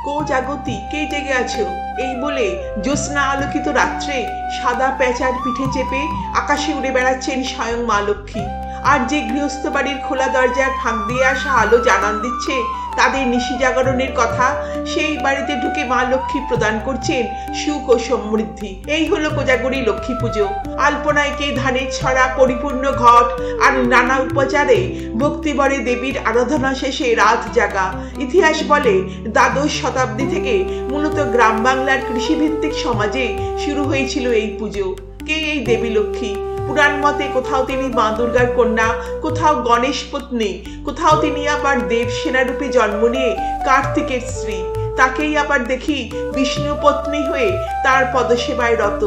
কো জাগতি, কে জেগে আছো? এই বলে জ্যোৎস্না আলোকিত রাত্রে সাদা পেঁচার পিঠে চেপে আকাশে উড়ে বেড়াচ্ছেন স্বয়ং মা লক্ষ্মী। আর যে গৃহস্থ বাড়ির খোলা দরজার ফাঁক দিয়ে আসা আলো জানান দিচ্ছে তাদের নিশি জাগরণের কথা, সেই বাড়িতে ঢুকে মা লক্ষ্মী প্রদান করছেন সুখ ও সমৃদ্ধি। এই হলো কোজাগরী লক্ষ্মী পুজো। আলপনায় কে ধানের ছড়া, পরিপূর্ণ ঘট আর নানা উপচারে ভক্তিবরে দেবীর আরাধনা শেষে রাত জাগা। ইতিহাস বলে দ্বাদশ শতাব্দী থেকে মূলত গ্রাম বাংলার কৃষিভিত্তিক সমাজে শুরু হয়েছিল এই পুজো। কে এই দেবী লক্ষ্মী? পুরাণ মতে কোথাও তিনি মা দুর্গার কন্যা, কোথাও গণেশ পত্নী, কোথাও তিনি আবার দেবসেনা রূপে জন্ম নিয়ে কার্তিকের স্ত্রী। তাকেই আবার দেখি বিষ্ণু পত্নী হয়ে তার পদসেবায় রত।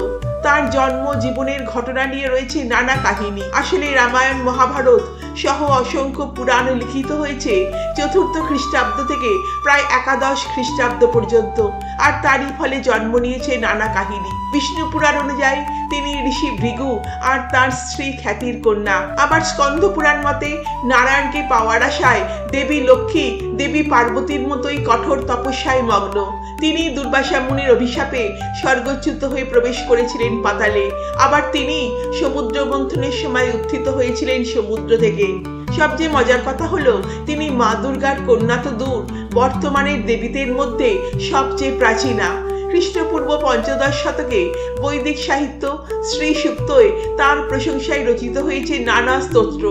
তার জন্ম জীবনের ঘটনা নিয়ে রয়েছে নানা কাহিনী। আসলে রামায়ণ, মহাভারত সহ অসংখ্য পুরাণ লিখিত হয়েছে 4th খ্রিস্টাব্দ থেকে প্রায় 11 খ্রিস্টাব্দ পর্যন্ত, আর তারই ফলে জন্ম নিয়েছে নানা কাহিনী। বিষ্ণু পুরাণ অনুযায়ী তিনি ঋষি ভৃগু আর তার স্ত্রী খ্যাতির কন্যা। আবার স্কন্দ পুরাণ মতে নারায়ণকে পাওয়ার আশায় দেবী লক্ষ্মী দেবী পার্বতীর মতোই কঠোর তপস্যায় মগ্ন। তিনি দুর্বাসা মুনির অভিশাপে স্বর্গচ্যুত হয়ে প্রবেশ করেছিলেন পাতালে। আবার তিনি সমুদ্র মন্থনের সময় উত্থিত হয়েছিলেন সমুদ্র থেকে। সবচেয়ে মজার কথা হলো তিনি মা দুর্গার কন্যা তো দূর, বর্তমানের দেবীদের মধ্যে সবচেয়ে প্রাচীনা। খ্রিস্টপূর্ব 5ম শতকে বৈদিক সাহিত্য শ্রী সুক্তয় তার প্রশংসায় রচিত হয়েছে নানা স্তোত্র।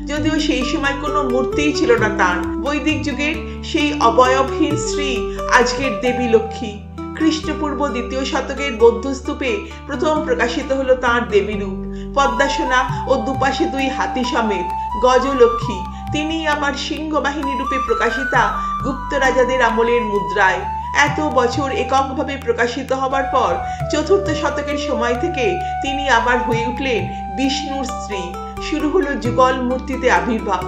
যদিও সেই সময় কোনো মূর্তিই ছিল না তার। বৈদিক যুগের সেই অবয়বহীন স্ত্রী আজকের দেবী লক্ষ্মী। খ্রিস্টপূর্ব 2য় শতকের বৌদ্ধ স্তূপে প্রথম প্রকাশিত হলো তাঁর দেবী রূপ, পদ্মাসনা ও দুপাশে 2 হাতি সমেত গজলক্ষ্মী। তিনি আবার সিংহ বাহিনী রূপে প্রকাশিতা গুপ্ত রাজাদের আমলের মুদ্রায়। এত বছর এককভাবে প্রকাশিত হবার পর 4th শতকের সময় থেকে তিনি আবার হয়ে উঠলেন বিষ্ণুর স্ত্রী। শুরু হলো যুগল মূর্তিতে আবির্ভাব।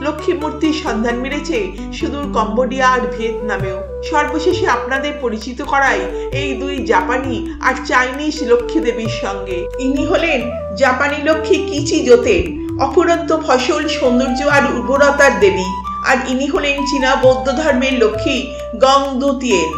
লক্ষ্মী মূর্তির সন্ধান মিলেছে সুদূর কম্বোডিয়া আর ভিয়েতনামেও। সর্বশেষে আপনাদের পরিচিত করাই এই 2 জাপানি আর চাইনিজ লক্ষ্মী দেবীর সঙ্গে। ইনি হলেন জাপানি লক্ষ্মী কিচি জোতেন, অফুরন্ত ফসল, সৌন্দর্য আর উর্বরতার দেবী। আর ইনি হলেন চীনা বৌদ্ধ ধর্মের লক্ষ্মী গং দু তিয়ান।